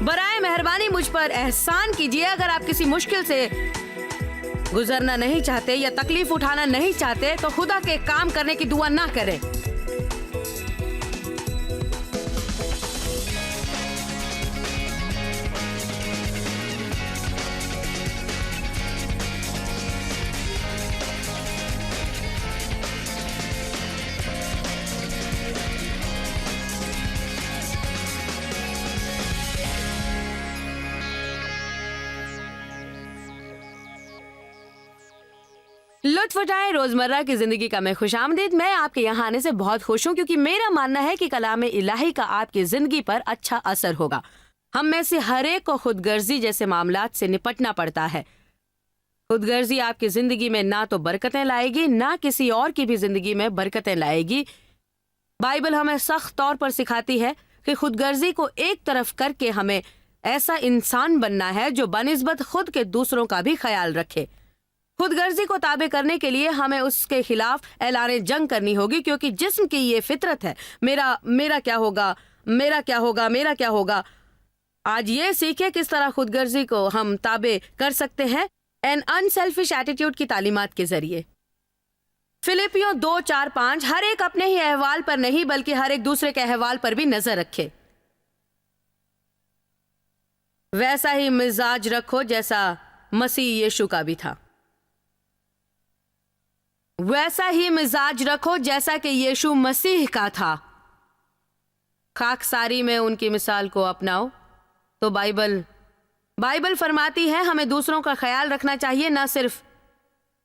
बराए मेहरबानी मुझ पर एहसान कीजिए। अगर आप किसी मुश्किल से गुजरना नहीं चाहते या तकलीफ उठाना नहीं चाहते तो खुदा के काम करने की दुआ ना करें। लुत्फ उठाएं रोजमर्रा की जिंदगी का मैं खुशामदीद। मैं आपके यहाँ आने से बहुत खुश हूँ क्योंकि मेरा मानना है कि कलाम इलाही का आपकी जिंदगी पर अच्छा असर होगा। हम में से हर एक को खुदगर्जी जैसे मामलात से निपटना पड़ता है। खुदगर्जी आपकी जिंदगी में ना तो बरकतें लाएगी, ना किसी और की भी जिंदगी में बरकतें लाएगी। बाइबल हमें सख्त तौर पर सिखाती है कि खुदगर्जी को एक तरफ करके हमें ऐसा इंसान बनना है जो बनिस्बत खुद के दूसरों का भी ख्याल रखे। खुदगर्जी को ताबे करने के लिए हमें उसके खिलाफ ऐलान जंग करनी होगी, क्योंकि जिस्म की ये फितरत है, मेरा क्या होगा, मेरा क्या होगा, मेरा क्या होगा। आज ये सीखे किस तरह खुदगर्जी को हम ताबे कर सकते हैं एन अनसेल्फिश एटीट्यूड की तालीमात के जरिए। फिलिपियों 2:4-5 हर एक अपने ही अहवाल पर नहीं बल्कि हर एक दूसरे के अहवाल पर भी नजर रखे। वैसा ही मिजाज रखो जैसा मसीह यीशु का भी था। वैसा ही मिजाज रखो जैसा कि यीशु मसीह का था। खाकसारी में उनकी मिसाल को अपनाओ। तो बाइबल फरमाती है हमें दूसरों का ख्याल रखना चाहिए, ना सिर्फ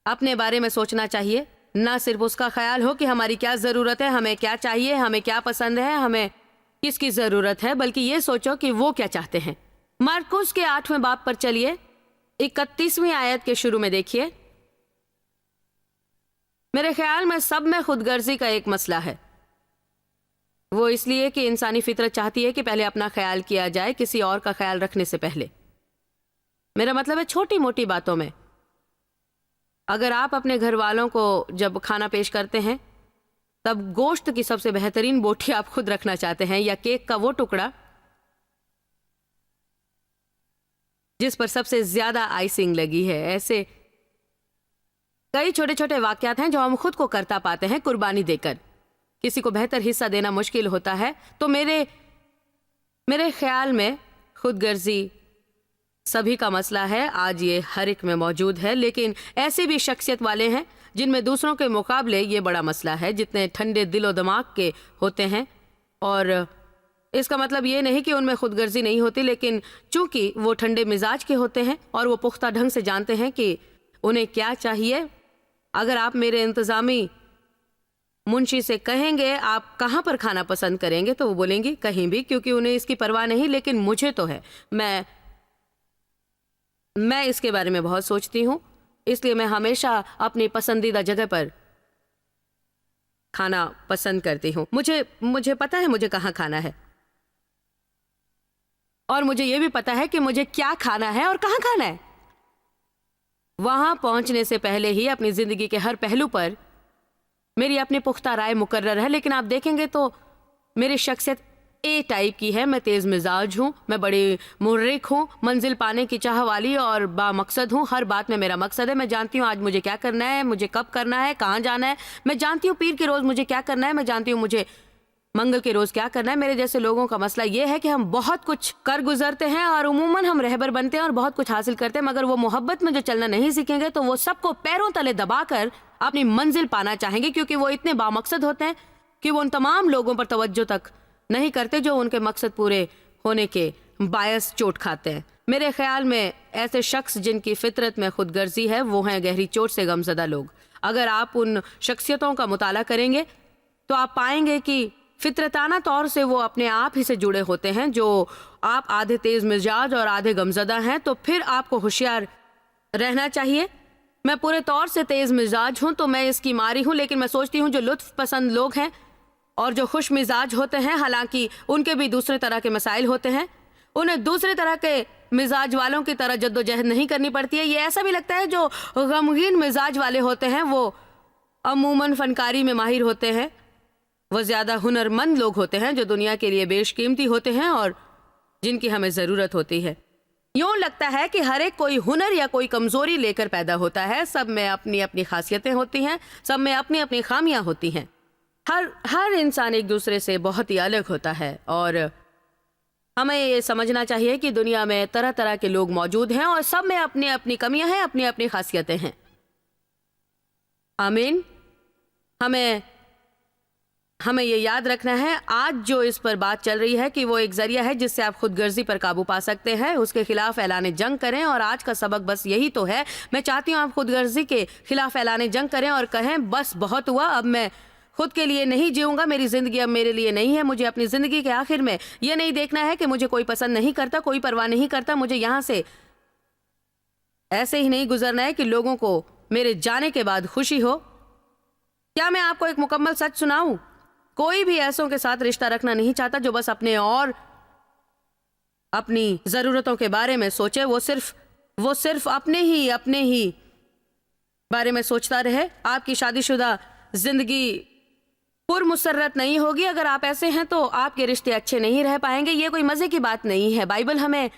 अपने बारे में सोचना चाहिए, ना सिर्फ उसका ख्याल हो कि हमारी क्या ज़रूरत है, हमें क्या चाहिए, हमें क्या पसंद है, हमें किसकी ज़रूरत है, बल्कि ये सोचो कि वो क्या चाहते हैं। मरकुस के 8वें बाब पर चलिए, 31वीं आयत के शुरू में देखिए। मेरे ख्याल में सब में खुदगर्जी का एक मसला है। वो इसलिए कि इंसानी फितरत चाहती है कि पहले अपना ख्याल किया जाए किसी और का ख्याल रखने से पहले। मेरा मतलब है छोटी मोटी बातों में। अगर आप अपने घर वालों को जब खाना पेश करते हैं तब गोश्त की सबसे बेहतरीन बोटी आप खुद रखना चाहते हैं, या केक का वो टुकड़ा जिस पर सबसे ज्यादा आइसिंग लगी है। ऐसे कई छोटे छोटे वाकयात हैं जो हम खुद को करता पाते हैं कुर्बानी देकर। किसी को बेहतर हिस्सा देना मुश्किल होता है। तो मेरे ख्याल में खुदगर्जी सभी का मसला है। आज ये हर एक में मौजूद है, लेकिन ऐसे भी शख्सियत वाले हैं जिनमें दूसरों के मुकाबले ये बड़ा मसला है, जितने ठंडे दिलो दिमाग के होते हैं। और इसका मतलब ये नहीं कि उनमें खुदगर्जी नहीं होती, लेकिन चूंकि वो ठंडे मिजाज के होते हैं और वो पुख्ता ढंग से जानते हैं कि उन्हें क्या चाहिए। अगर आप मेरे इंतजामी मुंशी से कहेंगे आप कहाँ पर खाना पसंद करेंगे, तो वो बोलेंगी कहीं भी, क्योंकि उन्हें इसकी परवाह नहीं, लेकिन मुझे तो है। मैं इसके बारे में बहुत सोचती हूँ, इसलिए मैं हमेशा अपनी पसंदीदा जगह पर खाना पसंद करती हूँ। मुझे पता है मुझे कहाँ खाना है, और मुझे यह भी पता है कि मुझे क्या खाना है और कहाँ खाना है। वहां पहुंचने से पहले ही अपनी जिंदगी के हर पहलू पर मेरी अपनी पुख्ता राय मुकर्रर है। लेकिन आप देखेंगे तो मेरी शख्सियत ए टाइप की है। मैं तेज मिजाज हूँ, मैं बड़ी मुर्रिक हूँ, मंजिल पाने की चाह वाली और बामकसद हूँ। हर बात में मेरा मकसद है। मैं जानती हूँ आज मुझे क्या करना है, मुझे कब करना है, कहाँ जाना है। मैं जानती हूँ पीर के रोज मुझे क्या करना है, मैं जानती हूँ मुझे मंगल के रोज क्या करना है। मेरे जैसे लोगों का मसला ये है कि हम बहुत कुछ कर गुजरते हैं और उमूमन हम रहबर बनते हैं और बहुत कुछ हासिल करते हैं, मगर वो मोहब्बत में जो चलना नहीं सीखेंगे तो वो सबको पैरों तले दबाकर अपनी मंजिल पाना चाहेंगे, क्योंकि वो इतने बामकसद होते हैं कि वो उन तमाम लोगों पर तवज्जो तक नहीं करते जो उनके मकसद पूरे होने के बायस चोट खाते हैं। मेरे ख्याल में ऐसे शख्स जिनकी फितरत में खुदगर्जी है वो हैं गहरी चोट से गमजदा लोग। अगर आप उन शख्सियतों का मुताला करेंगे तो आप पाएंगे कि फितरताना तौर से वो अपने आप ही से जुड़े होते हैं। जो आप आधे तेज मिजाज और आधे गमजदा हैं तो फिर आपको होशियार रहना चाहिए। मैं पूरे तौर से तेज मिजाज हूं तो मैं इसकी मारी हूं, लेकिन मैं सोचती हूं जो लुत्फ पसंद लोग हैं और जो खुश मिजाज होते हैं, हालांकि उनके भी दूसरे तरह के मसाइल होते हैं, उन्हें दूसरे तरह के मिजाज वालों की तरह जद्दोजहद नहीं करनी पड़ती है। ये ऐसा भी लगता है जो गमगीन मिजाज वाले होते हैं वो अमूमन फनकारी में माहिर होते हैं। वो ज्यादा हुनरमंद लोग होते हैं जो दुनिया के लिए बेशकीमती होते हैं और जिनकी हमें जरूरत होती है। यूं लगता है कि हर एक कोई हुनर या कोई कमजोरी लेकर पैदा होता है। सब में अपनी अपनी खासियतें होती हैं, सब में अपनी अपनी खामियां होती हैं। हर इंसान एक दूसरे से बहुत ही अलग होता है और हमें ये समझना चाहिए कि दुनिया में तरह तरह के लोग मौजूद हैं और सब में अपनी अपनी कमियां हैं, अपनी अपनी खासियतें हैं। आमीन। हमें ये याद रखना है, आज जो इस पर बात चल रही है कि वो एक जरिया है जिससे आप खुदगर्जी पर काबू पा सकते हैं। उसके खिलाफ ऐलान जंग करें और आज का सबक बस यही तो है। मैं चाहती हूँ आप खुदगर्जी के खिलाफ ऐलान जंग करें और कहें बस बहुत हुआ, अब मैं खुद के लिए नहीं जीऊंगा, मेरी जिंदगी अब मेरे लिए नहीं है। मुझे अपनी जिंदगी के आखिर में ये नहीं देखना है कि मुझे कोई पसंद नहीं करता, कोई परवाह नहीं करता। मुझे यहाँ से ऐसे ही नहीं गुजरना है कि लोगों को मेरे जाने के बाद खुशी हो। क्या मैं आपको एक मुकम्मल सच सुनाऊं? कोई भी ऐसों के साथ रिश्ता रखना नहीं चाहता जो बस अपने और अपनी जरूरतों के बारे में सोचे। वो सिर्फ अपने ही बारे में सोचता रहे। आपकी शादीशुदा जिंदगी पुरमुसर्रत नहीं होगी। अगर आप ऐसे हैं तो आपके रिश्ते अच्छे नहीं रह पाएंगे। ये कोई मजे की बात नहीं है। बाइबल हमें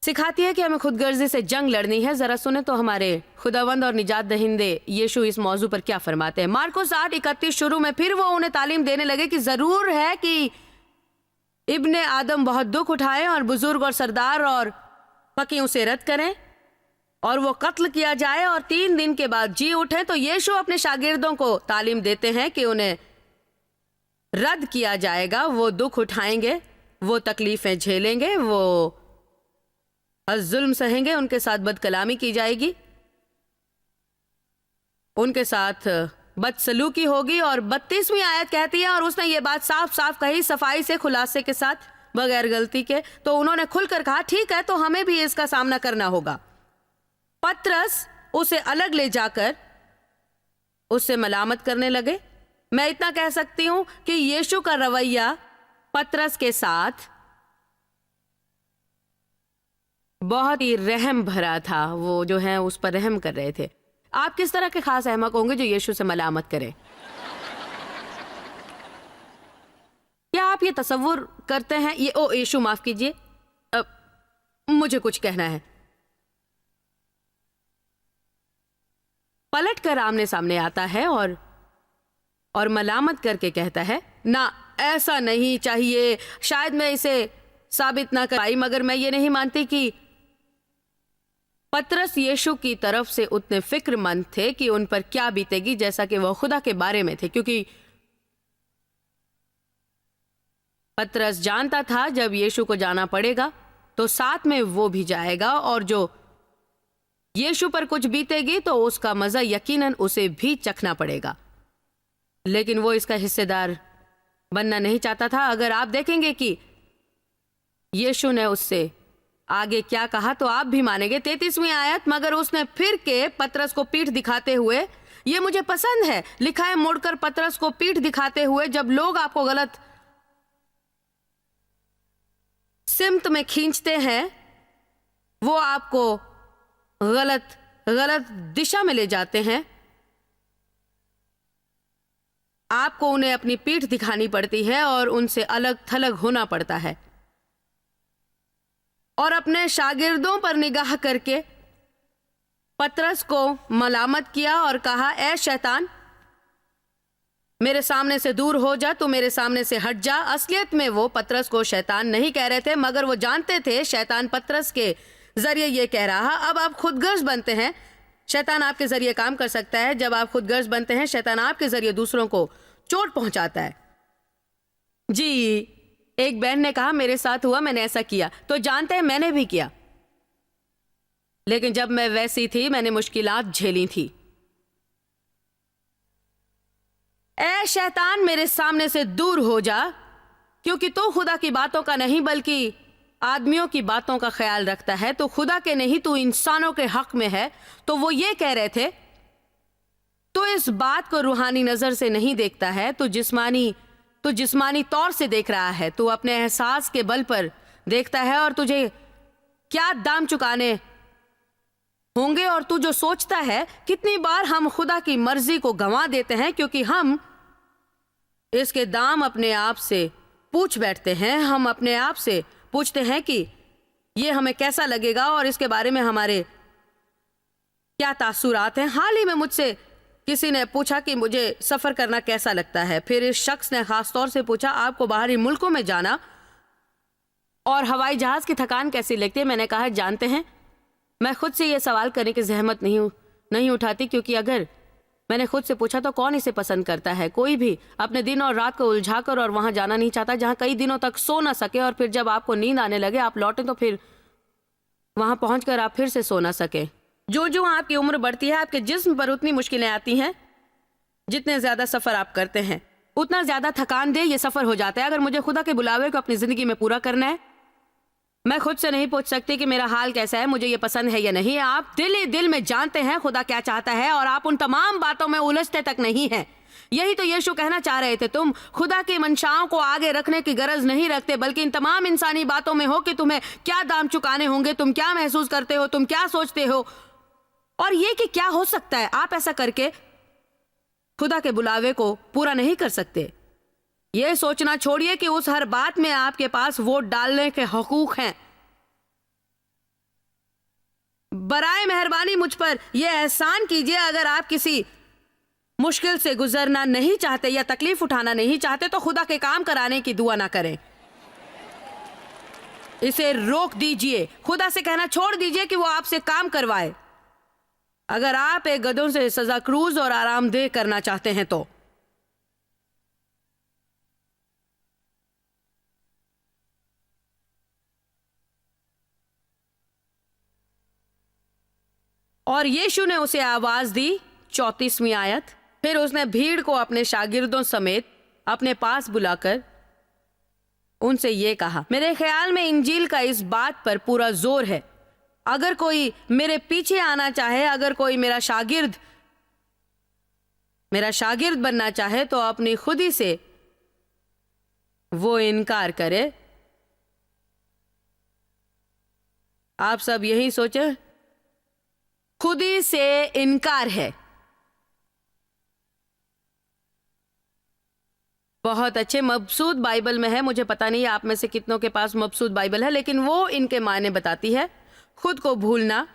सिखाती है कि हमें खुदगर्जी से जंग लड़नी है। जरा सुने तो हमारे खुदावंद और निजात दहिंदे यीशु इस मौजू पर क्या फरमाते हैं। मार्कुस 8:31 शुरू में फिर वो उन्हें तालीम देने लगे कि जरूर है कि इब्ने आदम बहुत दुख उठाए और बुजुर्ग और सरदार और फकीहों से रद्द करें और वो कत्ल किया जाए और 3 दिन के बाद जी उठे। तो यीशु अपने शागिर्दों को तालीम देते हैं कि उन्हें रद्द किया जाएगा। वो दुख उठाएंगे, वो तकलीफें झेलेंगे, वो जुल्म सहेंगे, उनके साथ बदकलामी की जाएगी, उनके साथ बदसलूकी होगी। और 32वीं आयत कहती है, और उसने ये बात साफ साफ कही, सफाई से, खुलासे के साथ, बगैर गलती के। तो उन्होंने खुलकर कहा ठीक है, तो हमें भी इसका सामना करना होगा। पतरस उसे अलग ले जाकर उससे मलामत करने लगे। मैं इतना कह सकती हूं कि यीशु का रवैया पतरस के साथ बहुत ही रहम भरा था। वो जो है उस पर रहम कर रहे थे। आप किस तरह के खास अहमक होंगे जो यीशु से मलामत करें? क्या आप ये तसव्वुर करते हैं यीशु माफ कीजिए, मुझे कुछ कहना है। पलट कर आमने सामने आता है और मलामत करके कहता है ना, ऐसा नहीं चाहिए। शायद मैं इसे साबित ना कर पाई, मगर मैं ये नहीं मानती कि पतरस यीशु की तरफ से उतने फिक्रमंद थे कि उन पर क्या बीतेगी जैसा कि वह खुदा के बारे में थे। क्योंकि पतरस जानता था जब यीशु को जाना पड़ेगा तो साथ में वो भी जाएगा, और जो यीशु पर कुछ बीतेगी तो उसका मजा यकीनन उसे भी चखना पड़ेगा। लेकिन वो इसका हिस्सेदार बनना नहीं चाहता था। अगर आप देखेंगे कि यीशु ने उससे आगे क्या कहा तो आप भी मानेंगे। 33वीं आयत, मगर उसने फिर के पतरस को पीठ दिखाते हुए, ये मुझे पसंद है, लिखा है मुड़कर पतरस को पीठ दिखाते हुए। जब लोग आपको गलत सिमत में खींचते हैं, वो आपको गलत दिशा में ले जाते हैं, आपको उन्हें अपनी पीठ दिखानी पड़ती है और उनसे अलग थलग होना पड़ता है। और अपने शागिर्दों पर निगाह करके पतरस को मलामत किया और कहा, ए शैतान, मेरे सामने से दूर हो जा, तू मेरे सामने से हट जा। असलियत में वो पतरस को शैतान नहीं कह रहे थे, मगर वो जानते थे शैतान पतरस के जरिए ये कह रहा। अब आप खुदगर्ज बनते हैं, शैतान आपके जरिए काम कर सकता है। जब आप खुदगर्ज बनते हैं, शैतान आपके जरिए दूसरों को चोट पहुंचाता है। जी, एक बहन ने कहा मेरे साथ हुआ, मैंने ऐसा किया। तो जानते हैं मैंने भी किया, लेकिन जब मैं वैसी थी मैंने मुश्किलात झेली थी। ए शैतान, मेरे सामने से दूर हो जा, क्योंकि तू खुदा की बातों का नहीं बल्कि आदमियों की बातों का ख्याल रखता है। तो खुदा के नहीं, तू इंसानों के हक में है। तो वो ये कह रहे थे, तो इस बात को रूहानी नजर से नहीं देखता है, तो जिस्मानी तौर से देख रहा है। तू अपने एहसास के बल पर देखता है और तुझे क्या दाम चुकाने होंगे। और तू जो सोचता है, कितनी बार हम खुदा की मर्जी को गंवा देते हैं क्योंकि हम इसके दाम अपने आप से पूछ बैठते हैं। हम अपने आप से पूछते हैं कि ये हमें कैसा लगेगा और इसके बारे में हमारे क्या तासुरात हैं। हाल ही में मुझसे किसी ने पूछा कि मुझे सफर करना कैसा लगता है। फिर इस शख्स ने खास तौर से पूछा, आपको बाहरी मुल्कों में जाना और हवाई जहाज की थकान कैसी लगती है। मैंने कहा, जानते हैं, मैं खुद से यह सवाल करने की जहमत नहीं उठाती, क्योंकि अगर मैंने खुद से पूछा तो कौन इसे पसंद करता है। कोई भी अपने दिन और रात को उलझाकर और वहां जाना नहीं चाहता जहां कई दिनों तक सो ना सके, और फिर जब आपको नींद आने लगे आप लौटें तो फिर वहां पहुंचकर आप फिर से सो ना सके। जो जो आपकी उम्र बढ़ती है आपके जिस्म पर उतनी मुश्किलें आती हैं। जितने ज्यादा सफर आप करते हैं उतना ज्यादा थकान दे ये सफर हो जाता है। अगर मुझे खुदा के बुलावे को अपनी जिंदगी में पूरा करना है, मैं खुद से नहीं पूछ सकती कि मेरा हाल कैसा है, मुझे ये पसंद है या नहीं। आप दिल ही दिल में जानते हैं खुदा क्या चाहता है, और आप उन तमाम बातों में उलझते तक नहीं हैं। यही तो यीशु कहना चाह रहे थे, तुम खुदा की मंशाओं को आगे रखने की गरज नहीं रखते, बल्कि इन तमाम इंसानी बातों में हो कि तुम्हें क्या दाम चुकाने होंगे, तुम क्या महसूस करते हो, तुम क्या सोचते हो, और ये कि क्या हो सकता है। आप ऐसा करके खुदा के बुलावे को पूरा नहीं कर सकते। यह सोचना छोड़िए कि उस हर बात में आपके पास वोट डालने के हकूक हैं। बराए मेहरबानी मुझ पर यह एहसान कीजिए, अगर आप किसी मुश्किल से गुजरना नहीं चाहते या तकलीफ उठाना नहीं चाहते तो खुदा के काम कराने की दुआ ना करें। इसे रोक दीजिए। खुदा से कहना छोड़ दीजिए कि वो आपसे काम करवाए। अगर आप एक गधों से सजा क्रूज और आरामदेह करना चाहते हैं तो और यीशु ने उसे आवाज दी। 34वीं आयत। फिर उसने भीड़ को अपने शागिर्दों समेत अपने पास बुलाकर उनसे ये कहा, मेरे ख्याल में इंजील का इस बात पर पूरा जोर है, अगर कोई मेरे पीछे आना चाहे, अगर कोई मेरा शागिर्द बनना चाहे तो अपनी खुदी से वो इनकार करे। आप सब यही सोचे, खुदी से इनकार है। बहुत अच्छे। मबसूद बाइबल में है, मुझे पता नहीं आप में से कितनों के पास मबसूद बाइबल है, लेकिन वो इनके मायने बताती है। खुद को भूलना,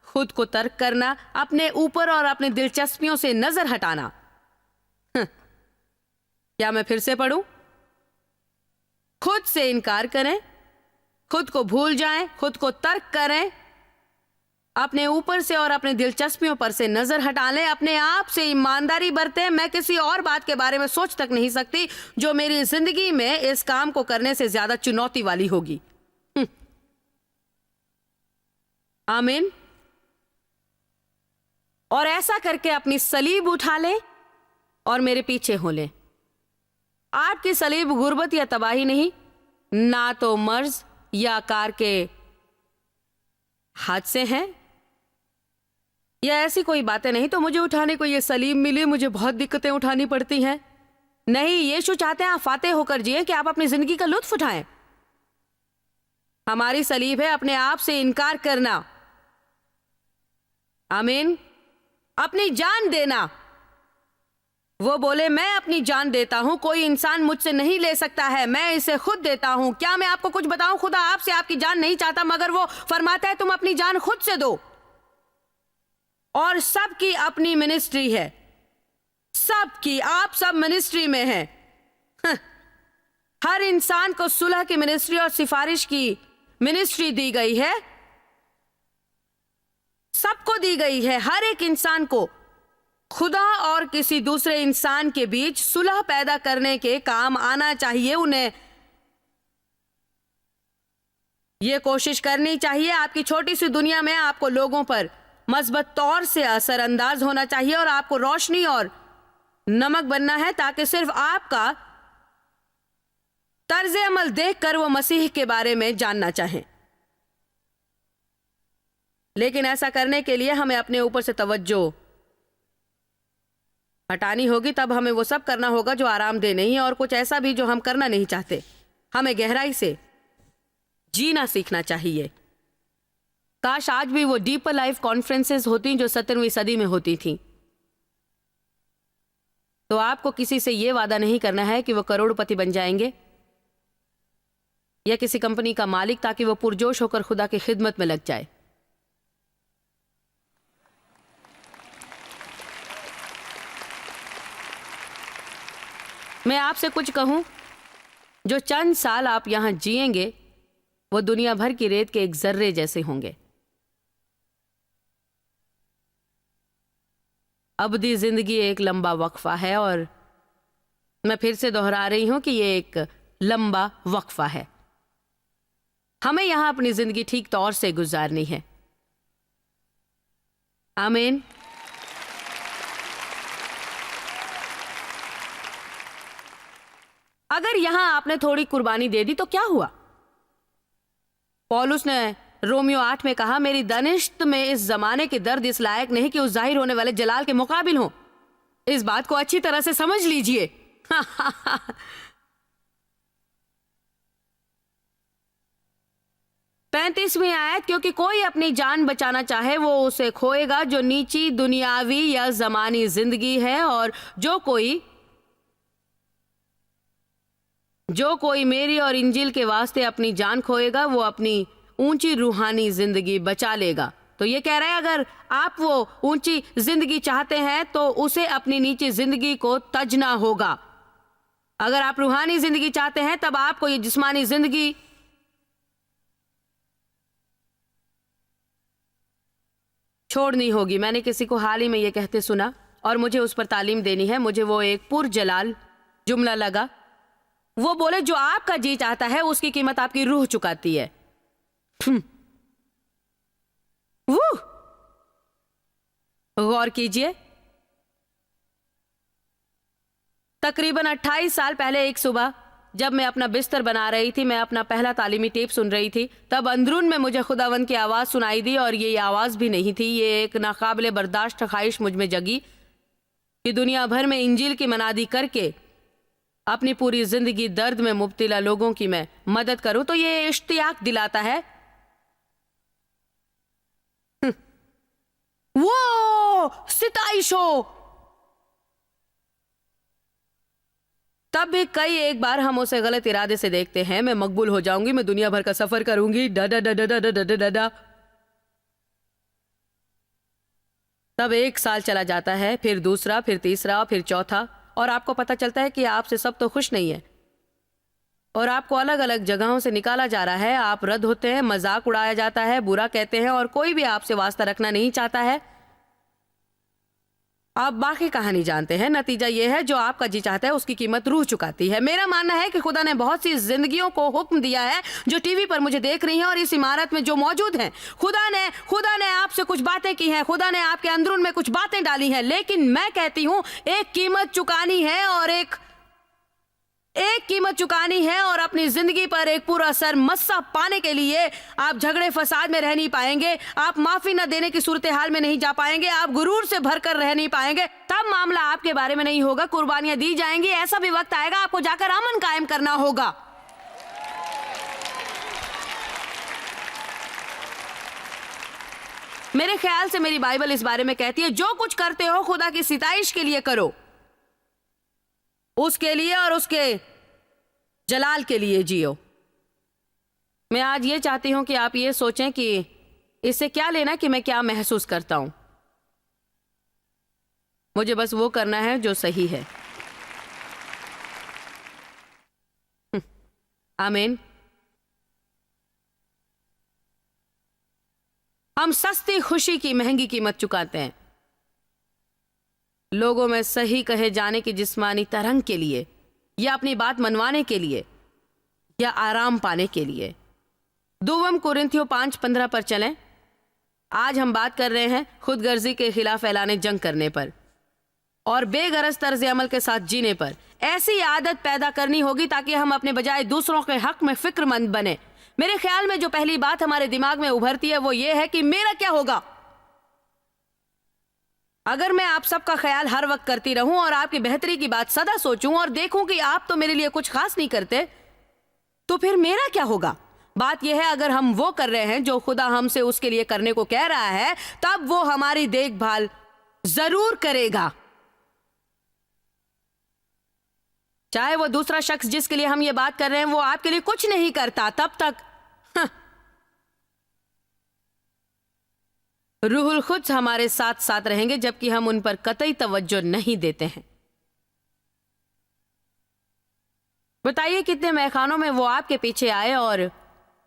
खुद को तर्क करना, अपने ऊपर और अपनी दिलचस्पियों से नजर हटाना। क्या मैं फिर से पढ़ूं? खुद से इनकार करें, खुद को भूल जाएं, खुद को तर्क करें, अपने ऊपर से और अपनी दिलचस्पियों पर से नजर हटा लें, अपने आप से ईमानदारी बरतें। मैं किसी और बात के बारे में सोच तक नहीं सकती जो मेरी जिंदगी में इस काम को करने से ज्यादा चुनौती वाली होगी। आमीन। और ऐसा करके अपनी सलीब उठा लें और मेरे पीछे हो लें। आपकी सलीब गुर्बत या तबाही नहीं, ना तो मर्ज या कार के हादसे हैं या ऐसी कोई बातें नहीं तो मुझे उठाने को ये सलीब मिली, मुझे बहुत दिक्कतें उठानी पड़ती हैं। नहीं, यीशु चाहते हैं आप फातेह होकर जिए, कि आप अपनी जिंदगी का लुत्फ उठाएं। हमारी सलीब है अपने आप से इनकार करना। आमीन। अपनी जान देना। वो बोले, मैं अपनी जान देता हूं, कोई इंसान मुझसे नहीं ले सकता है, मैं इसे खुद देता हूं। क्या मैं आपको कुछ बताऊं? खुदा आपसे आपकी जान नहीं चाहता, मगर वो फरमाता है तुम अपनी जान खुद से दो। और सबकी अपनी मिनिस्ट्री है, सबकी। आप सब मिनिस्ट्री में हैं। हर इंसान को सुलह की मिनिस्ट्री और सिफारिश की मिनिस्ट्री दी गई है, सबको दी गई है। हर एक इंसान को खुदा और किसी दूसरे इंसान के बीच सुलह पैदा करने के काम आना चाहिए। उन्हें यह कोशिश करनी चाहिए। आपकी छोटी सी दुनिया में आपको लोगों पर मस्बत तौर से असरअंदाज होना चाहिए और आपको रोशनी और नमक बनना है, ताकि सिर्फ आपका तर्ज अमल देखकर वो मसीह के बारे में जानना चाहें। लेकिन ऐसा करने के लिए हमें अपने ऊपर से तवज्जो हटानी होगी। तब हमें वो सब करना होगा जो आरामदेह नहीं है, और कुछ ऐसा भी जो हम करना नहीं चाहते। हमें गहराई से जीना सीखना चाहिए। काश आज भी वो डीपर लाइफ कॉन्फ्रेंसेस होती जो 17वीं सदी में होती थी। तो आपको किसी से यह वादा नहीं करना है कि वो करोड़पति बन जाएंगे या किसी कंपनी का मालिक, ताकि वो पुरजोश होकर खुदा की खिदमत में लग जाए। मैं आपसे कुछ कहूं, जो चंद साल आप यहां जिएंगे वो दुनिया भर की रेत के एक जर्रे जैसे होंगे। अबदी जिंदगी एक लंबा वक्फा है, और मैं फिर से दोहरा रही हूं कि ये एक लंबा वक्फा है। हमें यहां अपनी जिंदगी ठीक तौर से गुजारनी है। आमीन। अगर यहां आपने थोड़ी कुर्बानी दे दी तो क्या हुआ? पौलुस ने रोमियो 8 में कहा, मेरी दनिश्त में इस जमाने के दर्द इस लायक नहीं कि उस जाहिर होने वाले जलाल के मुकाबिल हो। इस बात को अच्छी तरह से समझ लीजिए। 35वीं आयत, क्योंकि कोई अपनी जान बचाना चाहे वो उसे खोएगा, जो नीची दुनियावी या जमानी जिंदगी है, और जो कोई मेरी और इंजील के वास्ते अपनी जान खोएगा वो अपनी ऊंची रूहानी जिंदगी बचा लेगा। तो ये कह रहा है, अगर आप वो ऊंची जिंदगी चाहते हैं तो उसे अपनी नीची जिंदगी को तजना होगा। अगर आप रूहानी जिंदगी चाहते हैं तब आपको ये जिस्मानी जिंदगी छोड़नी होगी। मैंने किसी को हाल ही में ये कहते सुना और मुझे उस पर तालीम देनी है। मुझे वो एक पुरजलाल जुमला लगा। वो बोले, जो आपका जी चाहता है उसकी कीमत आपकी रूह चुकाती है। वो गौर कीजिए, तकरीबन 28 साल पहले एक सुबह जब मैं अपना बिस्तर बना रही थी, मैं अपना पहला तालीमी टेप सुन रही थी, तब अंदरून में मुझे खुदावन की आवाज सुनाई दी। और ये आवाज भी नहीं थी, ये एक नाकाबिले बर्दाश्त ख्वाहिश मुझ में जगी कि दुनिया भर में इंजील की मनादी करके अपनी पूरी जिंदगी दर्द में मुब्तला लोगों की मैं मदद करूं। तो ये इश्तियाक दिलाता है। वो सिताइश हो। तब भी कई एक बार हम उसे गलत इरादे से देखते हैं। मैं मकबूल हो जाऊंगी, मैं दुनिया भर का सफर करूंगी, डा डा डा डा डा डा डा डा। तब एक साल चला जाता है, फिर दूसरा, फिर तीसरा, फिर चौथा, और आपको पता चलता है कि आपसे सब तो खुश नहीं है और आपको अलग अलग जगहों से निकाला जा रहा है। आप रद्द होते हैं, मजाक उड़ाया जाता है, बुरा कहते हैं और कोई भी आपसे वास्ता रखना नहीं चाहता है। आप बाकी कहानी जानते हैं। नतीजा यह है, जो आपका जी चाहता है उसकी कीमत रूह चुकाती है। मेरा मानना है कि खुदा ने बहुत सी जिंदगियों को हुक्म दिया है जो टीवी पर मुझे देख रही हैं और इस इमारत में जो मौजूद हैं। खुदा ने आपसे कुछ बातें की हैं, खुदा ने आपके अंदरून में कुछ बातें डाली हैं, लेकिन मैं कहती हूं एक कीमत चुकानी है और एक कीमत चुकानी है, और अपनी जिंदगी पर एक पूरा सरमस्सा पाने के लिए आप झगड़े फसाद में रह नहीं पाएंगे, आप माफी न देने की सूरत हाल में नहीं जा पाएंगे, आप गुरूर से भरकर रह नहीं पाएंगे। तब मामला आपके बारे में नहीं होगा, कुर्बानियां दी जाएंगी। ऐसा भी वक्त आएगा आपको जाकर अमन कायम करना होगा। मेरे ख्याल से मेरी बाइबल इस बारे में कहती है, जो कुछ करते हो खुदा की सिताइश के लिए करो, उसके लिए और उसके जलाल के लिए जियो। मैं आज ये चाहती हूं कि आप ये सोचें कि इससे क्या लेना कि मैं क्या महसूस करता हूं। मुझे बस वो करना है जो सही है। आमीन। हम सस्ती खुशी की महंगी कीमत चुकाते हैं, लोगों में सही कहे जाने की जिस्मानी तरंग के लिए, या अपनी बात मनवाने के लिए, या आराम पाने के लिए। 2 कुरिन्थियों 5:15 पर चलें। आज हम बात कर रहे हैं खुदगर्जी के खिलाफ ऐलाने जंग करने पर और बेगरज तर्ज अमल के साथ जीने पर। ऐसी आदत पैदा करनी होगी ताकि हम अपने बजाय दूसरों के हक में फिक्रमंद बने। मेरे ख्याल में जो पहली बात हमारे दिमाग में उभरती है वो ये है कि मेरा क्या होगा। अगर मैं आप सबका ख्याल हर वक्त करती रहूं और आपकी बेहतरी की बात सदा सोचूं और देखूं कि आप तो मेरे लिए कुछ खास नहीं करते, तो फिर मेरा क्या होगा। बात यह है, अगर हम वो कर रहे हैं जो खुदा हमसे उसके लिए करने को कह रहा है, तब वो हमारी देखभाल जरूर करेगा। चाहे वो दूसरा शख्स जिसके लिए हम ये बात कर रहे हैं वो आपके लिए कुछ नहीं करता, तब तक रूहुल खुद हमारे साथ साथ रहेंगे जबकि हम उन पर कतई तवज्जो नहीं देते हैं। बताइए कितने मैखानों में वो आपके पीछे आए और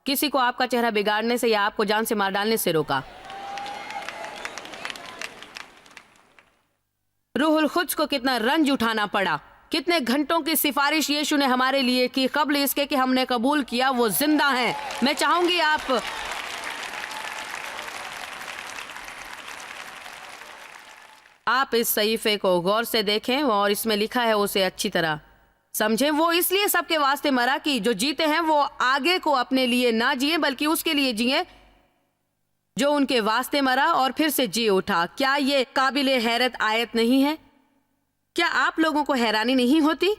किसी को आपका चेहरा बिगाड़ने से या आपको जान से मार डालने से रोका। रूहुल खुद को कितना रंज उठाना पड़ा, कितने घंटों की सिफारिश यीशु ने हमारे लिए की कबल इसके कि हमने कबूल किया वो जिंदा हैं। मैं चाहूंगी आप इस सहीफे को गौर से देखें और इसमें लिखा है उसे अच्छी तरह समझें। वो इसलिए सबके वास्ते मरा कि जो जीते हैं वो आगे को अपने लिए ना जिए बल्कि उसके लिए जिए जो उनके वास्ते मरा और फिर से जी उठा। क्या ये काबिले हैरत आयत नहीं है? क्या आप लोगों को हैरानी नहीं होती?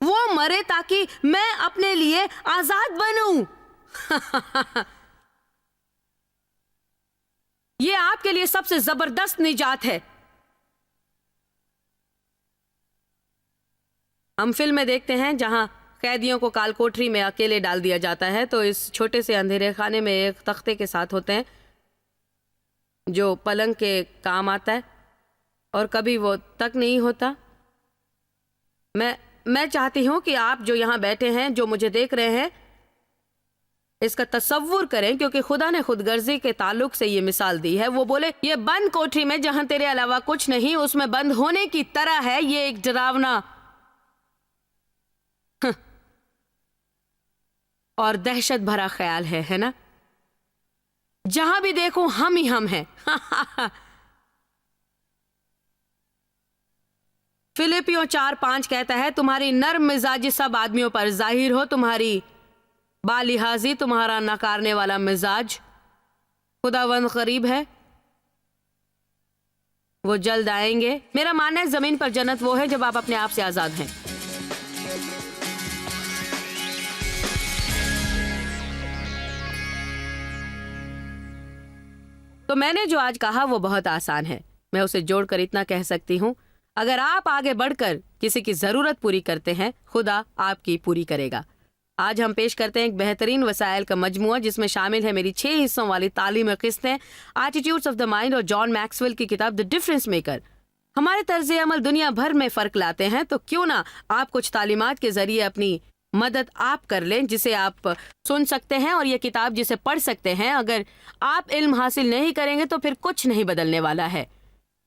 वो मरे ताकि मैं अपने लिए आजाद बनूं। ये आपके लिए सबसे जबरदस्त निजात है। हम फिल्में देखते हैं जहां कैदियों को काल कोठरी में अकेले डाल दिया जाता है तो इस छोटे से अंधेरे खाने में एक तख्ते के साथ होते हैं जो पलंग के काम आता है और कभी वो तक नहीं होता। मैं चाहती हूं कि आप जो यहां बैठे हैं, जो मुझे देख रहे हैं, इसका तसव्वुर करें क्योंकि खुदा ने खुदगर्जी के ताल्लुक से ये मिसाल दी है। वो बोले ये बंद कोठरी में जहां तेरे अलावा कुछ नहीं, उसमें बंद होने की तरह है। ये एक डरावना और दहशत भरा ख्याल है ना? जहां भी देखो हम ही हम हैं। फिलिपियों 4:5 कहता है तुम्हारी नर्म मिजाजी सब आदमियों पर जाहिर हो, तुम्हारी बालिहाजी, तुम्हारा नकारने वाला मिजाज खुदावंद करीब है, वो जल्द आएंगे। मेरा मानना है जमीन पर जन्नत वो है जब आप अपने आप से आजाद हैं। तो मैंने जो आज कहा वो बहुत आसान है। मैं उसे जोड़कर इतना कह सकती हूं, अगर आप आगे बढ़कर किसी की जरूरत पूरी करते हैं, खुदा आपकी पूरी करेगा। आज हम पेश करते हैं एक बेहतरीन वसाइल का मजमुआ जिसमें शामिल है मेरी 6 हिस्सों वाली तालीम किस्तें, एटीट्यूड्स ऑफ द माइंड और जॉन मैक्सवेल की किताब द डिफरेंस मेकर। हमारे तर्ज अमल दुनिया भर में फर्क लाते हैं, तो क्यों ना आप कुछ तालीमात के जरिए अपनी मदद आप कर लें जिसे आप सुन सकते हैं और यह किताब जिसे पढ़ सकते हैं। अगर आप इल्म हासिल नहीं करेंगे तो फिर कुछ नहीं बदलने वाला है।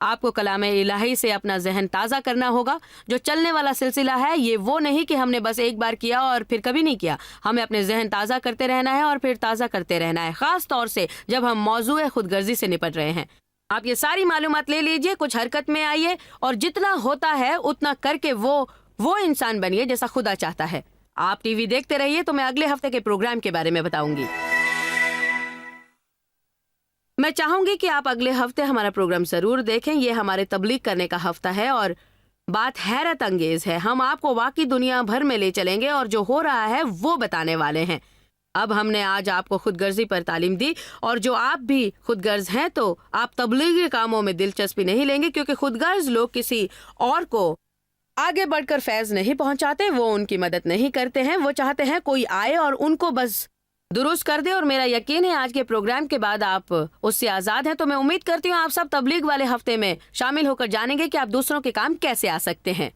आपको कलाम इलाही से अपना जहन ताज़ा करना होगा। जो चलने वाला सिलसिला है ये वो नहीं कि हमने बस एक बार किया और फिर कभी नहीं किया। हमें अपने जहन ताज़ा करते रहना है और फिर ताज़ा करते रहना है, ख़ास तौर से जब हम मौजूए खुदगर्जी से निपट रहे हैं। आप ये सारी मालूमात ले लीजिए, कुछ हरकत में आइए और जितना होता है उतना करके वो इंसान बनिए जैसा खुदा चाहता है। आप टीवी देखते रहिए तो मैं अगले हफ्ते के प्रोग्राम के बारे में बताऊंगी। मैं चाहूंगी कि आप अगले हफ्ते हमारा प्रोग्राम जरूर देखें। ये हमारे तबलीग करने का हफ्ता है और बात हैरत अंगेज है। हम आपको वाकई दुनिया भर में ले चलेंगे और जो हो रहा है वो बताने वाले हैं। अब हमने आज आपको खुदगर्जी पर तालीम दी और जो आप भी खुदगर्ज हैं तो आप तबलीगी कामों में दिलचस्पी नहीं लेंगे क्योंकि खुदगर्ज लोग किसी और को आगे बढ़कर फैज नहीं पहुंचाते, वो उनकी मदद नहीं करते हैं। वो चाहते हैं कोई आए और उनको बस दुरुस्त कर दे। और मेरा यकीन है आज के प्रोग्राम के बाद आप उससे आज़ाद हैं। तो मैं उम्मीद करती हूँ आप सब तबलीग वाले हफ्ते में शामिल होकर जानेंगे कि आप दूसरों के काम कैसे आ सकते हैं।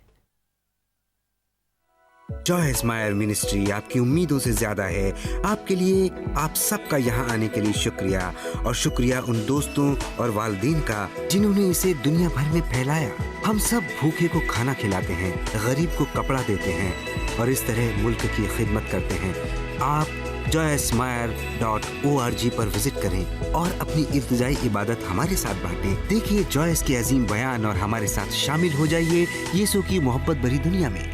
जॉय स्माइल मिनिस्ट्री आपकी उम्मीदों से ज्यादा है। आपके लिए आप सबका यहाँ आने के लिए शुक्रिया, और शुक्रिया उन दोस्तों और वालिदैन का जिन्होंने इसे दुनिया भर में फैलाया। हम सब भूखे को खाना खिलाते हैं, गरीब को कपड़ा देते हैं और इस तरह मुल्क की खिदमत करते हैं। आप joysmire.org पर विजिट करें और अपनी इब्तिदाई इबादत हमारे साथ बांटें। देखिए जॉयस के अजीम बयान और हमारे साथ शामिल हो जाइए यीशु की मोहब्बत भरी दुनिया में।